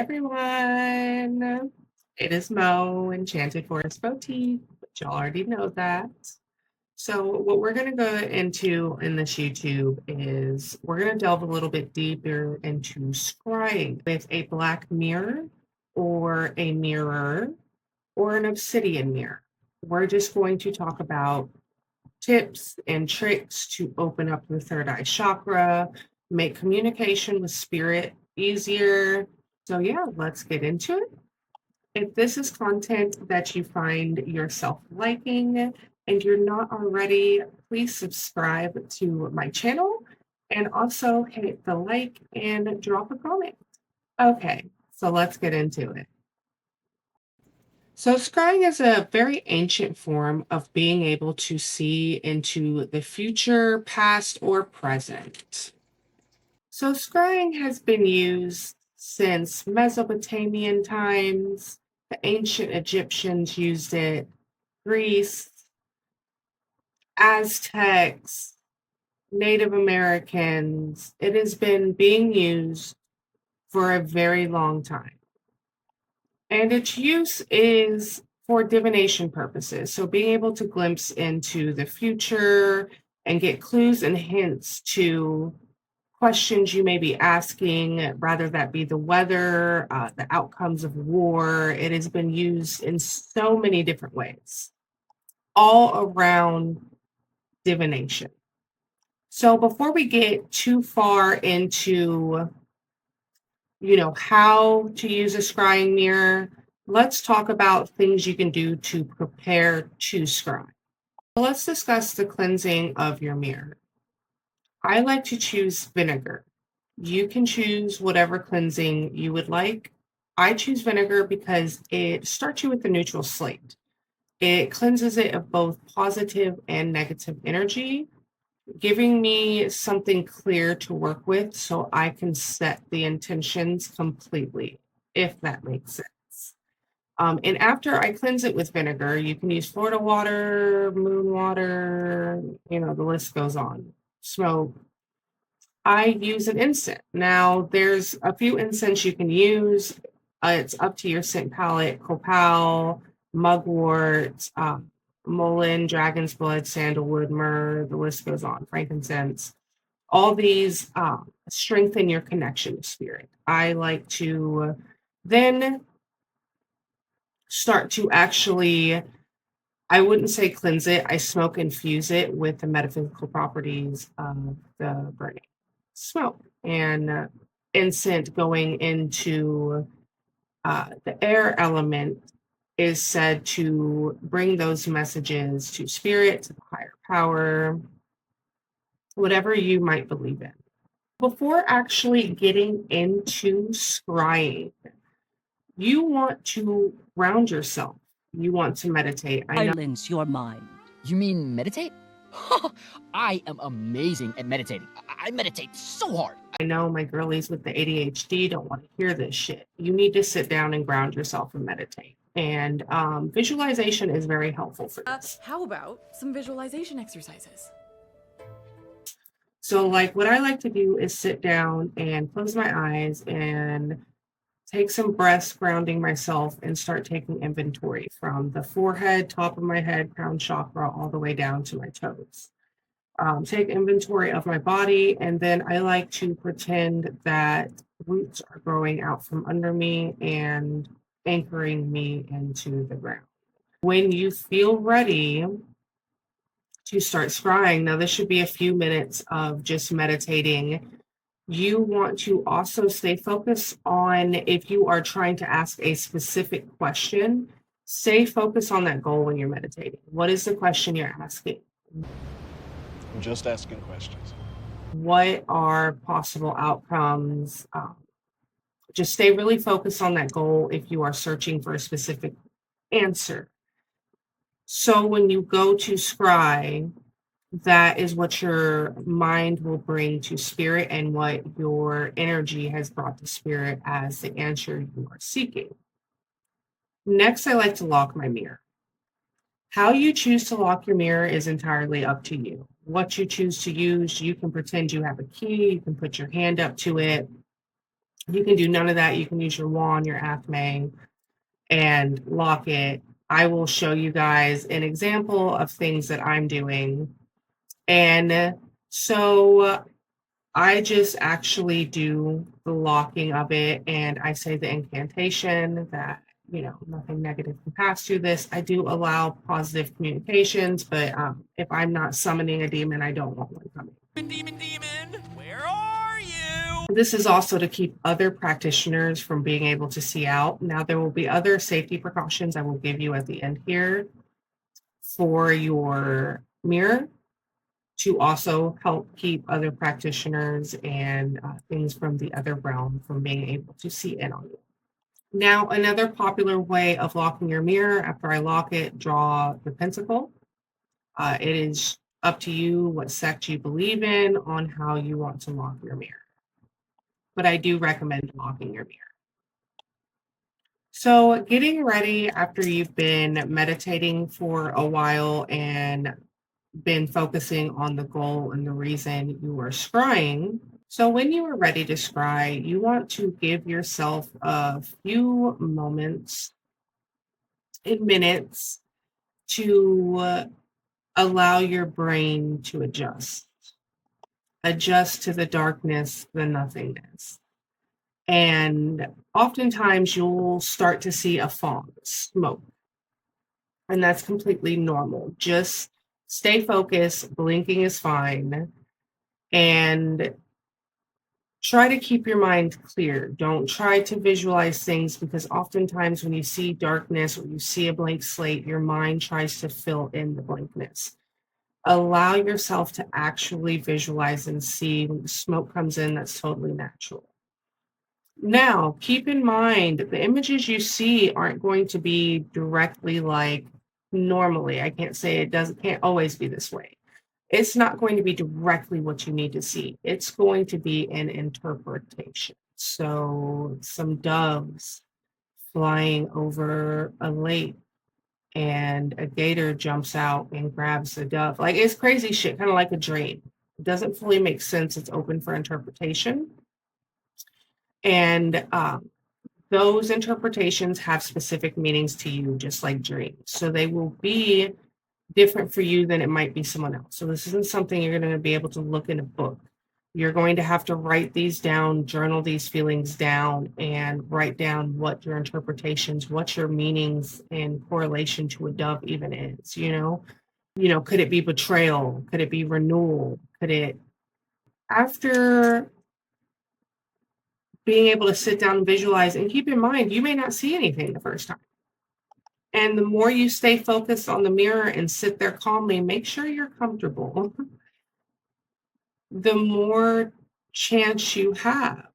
everyone. It is Mo, Enchanted Forest Boutique, but y'all already know that. So, what we're going to go into in this YouTube is we're going to delve a little bit deeper into scrying with a black mirror or a mirror or an obsidian mirror. We're just going to talk about tips and tricks to open up the third eye chakra, make communication with spirit easier. So, yeah, let's get into it. If this is content that you find yourself liking and you're not already, please subscribe to my channel and also hit the like and drop a comment. Okay, so let's get into it. So, scrying is a very ancient form of being able to see into the future, past, or present. So, scrying has been used since Mesopotamian times. The ancient Egyptians used it, Greece, Aztecs, Native Americans. It has been being used for a very long time. And its use is for divination purposes. So being able to glimpse into the future and get clues and hints to questions you may be asking, rather that be the weather, the outcomes of war. It has been used in so many different ways, all around divination. So before we get too far into how to use a scrying mirror, let's talk about things you can do to prepare to scry. So let's discuss the cleansing of your mirror. I like to choose vinegar. You can choose whatever cleansing you would like. I choose vinegar because it starts you with a neutral slate. It cleanses it of both positive and negative energy, giving me something clear to work with so I can set the intentions completely, if that makes sense. And after I cleanse it with vinegar, you can use Florida water, moon water, the list goes on. Smoke. I use an incense. Now, there's a few incense you can use. It's up to your scent palette: copal, mugwort, mullein, dragon's blood, sandalwood, myrrh. The list goes on. Frankincense. All these strengthen your connection to spirit. I like to then start to actually, I wouldn't say cleanse it. I smoke infuse it with the metaphysical properties of the burning smoke and incense going into the air element is said to bring those messages to spirit, to the higher power, whatever you might believe in. Before actually getting into scrying, you want to ground yourself. You want to meditate. I know. Silence your mind. You mean meditate? I am amazing at meditating. I meditate so hard. I know my girlies with the ADHD don't want to hear this shit. You need to sit down and ground yourself and meditate. And visualization is very helpful for this. How about some visualization exercises? So, like, what I like to do is sit down and close my eyes and take some breaths, grounding myself, and start taking inventory from the forehead, top of my head, crown chakra, all the way down to my toes. Take inventory of my body, and then I like to pretend that roots are growing out from under me and anchoring me into the ground. When you feel ready to start scrying, now this should be a few minutes of just meditating. You want to also stay focused on, if you are trying to ask a specific question, stay focused on that goal when you're meditating. What is the question you're asking? I'm just asking questions. What are possible outcomes? Just stay really focused on that goal if you are searching for a specific answer. So when you go to scry, that is what your mind will bring to spirit and what your energy has brought to spirit as the answer you are seeking. Next, I like to lock my mirror. How you choose to lock your mirror is entirely up to you. What you choose to use, you can pretend you have a key, you can put your hand up to it. You can do none of that. You can use your wand, your athame, and lock it. I will show you guys an example of things that I'm doing. And so I just actually do the locking of it and I say the incantation that, nothing negative can pass through this. I do allow positive communications, but if I'm not summoning a demon, I don't want one coming. Demon, where are you? This is also to keep other practitioners from being able to see out. Now, there will be other safety precautions I will give you at the end here for your mirror to also help keep other practitioners and things from the other realm from being able to see in on you. Now, another popular way of locking your mirror, after I lock it, draw the pentacle. It is up to you what sect you believe in on how you want to lock your mirror. But I do recommend locking your mirror. So, getting ready after you've been meditating for a while and been focusing on the goal and the reason you are scrying. So, when you are ready to scry, you want to give yourself a few moments and minutes to allow your brain to adjust to the darkness, the nothingness. And oftentimes you'll start to see a fog, smoke, and that's completely normal. Just stay focused, blinking is fine, and try to keep your mind clear. Don't try to visualize things because oftentimes when you see darkness or you see a blank slate, your mind tries to fill in the blankness. Allow yourself to actually visualize and see when the smoke comes in, that's totally natural. Now, keep in mind the images you see aren't going to be directly like normally. I can't say can't always be this way. It's not going to be directly what you need to see. It's going to be an interpretation. So, some doves flying over a lake and a gator jumps out and grabs the dove. Like it's crazy shit, kind of like a dream. It doesn't fully make sense. It's open for interpretation. And those interpretations have specific meanings to you, just like dreams. So they will be different for you than it might be someone else. So this isn't something you're going to be able to look in a book. You're going to have to write these down, journal these feelings down, and write down what your interpretations, what your meanings in correlation to a dove even is, could it be betrayal? Could it be renewal? After being able to sit down and visualize, and keep in mind, you may not see anything the first time. And the more you stay focused on the mirror and sit there calmly, make sure you're comfortable, the more chance you have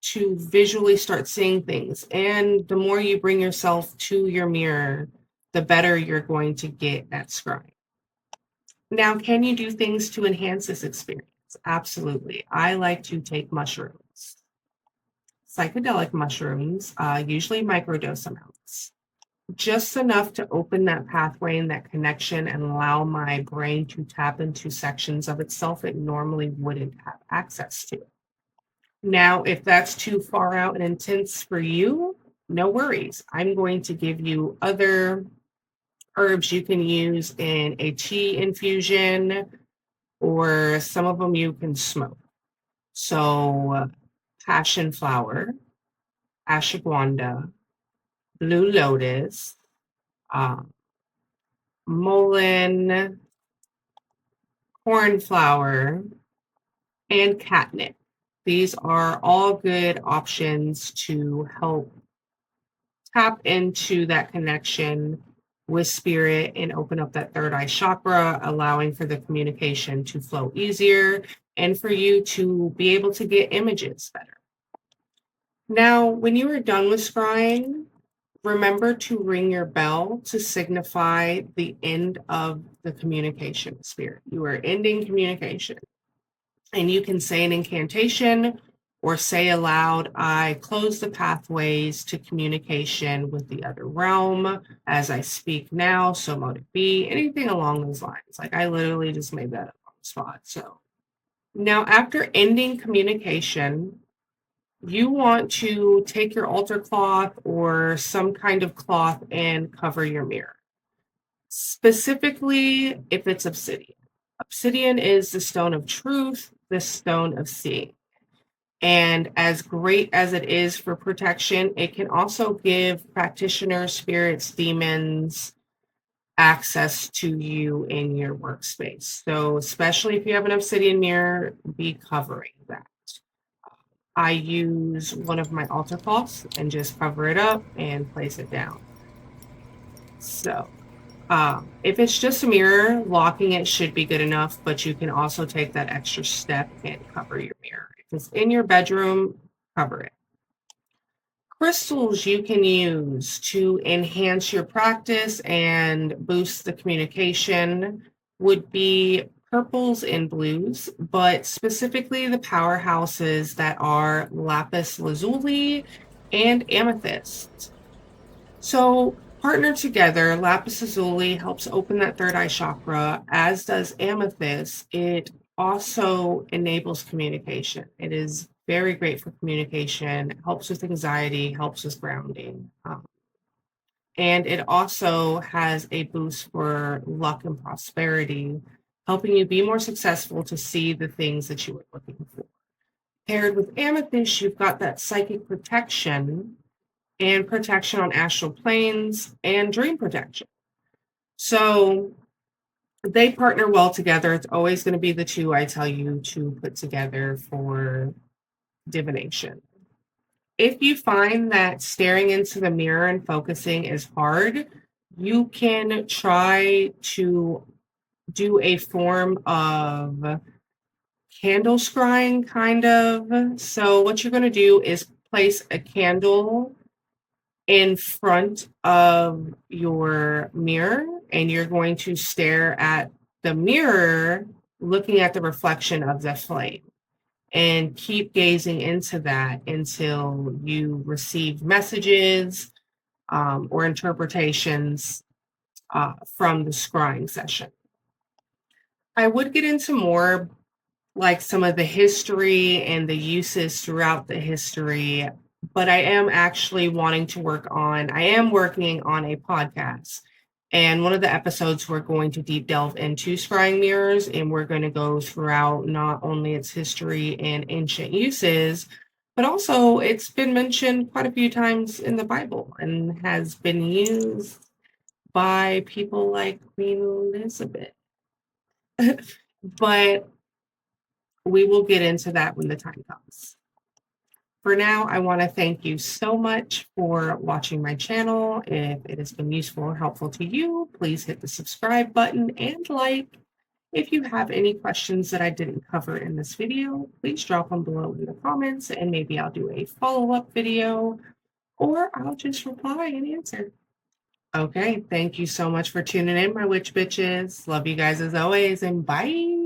to visually start seeing things. And the more you bring yourself to your mirror, the better you're going to get at scrying. Now, can you do things to enhance this experience? Absolutely. I like to take mushrooms, psychedelic mushrooms, usually microdose amounts, just enough to open that pathway and that connection and allow my brain to tap into sections of itself it normally wouldn't have access to. Now, if that's too far out and intense for you, no worries. I'm going to give you other herbs you can use in a tea infusion, or some of them you can smoke. So, passion flower, ashwagandha, blue lotus, mullein, cornflower, and catnip. These are all good options to help tap into that connection with spirit and open up that third eye chakra, allowing for the communication to flow easier and for you to be able to get images better. Now, when you are done with scrying, remember to ring your bell to signify the end of the communication with spirit. You are ending communication. And you can say an incantation or say aloud, I close the pathways to communication with the other realm as I speak now, so mote it be, anything along those lines. Like I literally just made that up on the spot. So now after ending communication, you want to take your altar cloth or some kind of cloth and cover your mirror. Specifically, if it's obsidian. Obsidian is the stone of truth, the stone of seeing. And as great as it is for protection, it can also give practitioners, spirits, demons access to you in your workspace. So, especially if you have an obsidian mirror, be covering that. I use one of my altar cloths and just cover it up and place it down. So, if it's just a mirror, locking it should be good enough, but you can also take that extra step and cover your mirror. If it's in your bedroom, cover it. Crystals you can use to enhance your practice and boost the communication would be purples and blues, but specifically the powerhouses that are lapis lazuli and amethyst. So, partnered together, lapis lazuli helps open that third eye chakra, as does amethyst. It also enables communication. It is very great for communication, helps with anxiety, helps with grounding. And it also has a boost for luck and prosperity, helping you be more successful to see the things that you were looking for. Paired with amethyst, you've got that psychic protection and protection on astral planes and dream protection. So they partner well together. It's always going to be the two I tell you to put together for divination. If you find that staring into the mirror and focusing is hard, you can try to do a form of candle scrying, kind of. So, what you're going to do is place a candle in front of your mirror, and you're going to stare at the mirror, looking at the reflection of the flame, and keep gazing into that until you receive messages or interpretations from the scrying session. I would get into more like some of the history and the uses throughout the history, but I am actually I am working on a podcast. And one of the episodes, we're going to deep delve into scrying mirrors, and we're going to go throughout not only its history and ancient uses, but also it's been mentioned quite a few times in the Bible and has been used by people like Queen Elizabeth. But we will get into that when the time comes. For now, I want to thank you so much for watching my channel. If it has been useful or helpful to you, please hit the subscribe button and like. If you have any questions that I didn't cover in this video, please drop them below in the comments and maybe I'll do a follow-up video or I'll just reply and answer. Okay, thank you so much for tuning in, my witch bitches. Love you guys as always, and bye.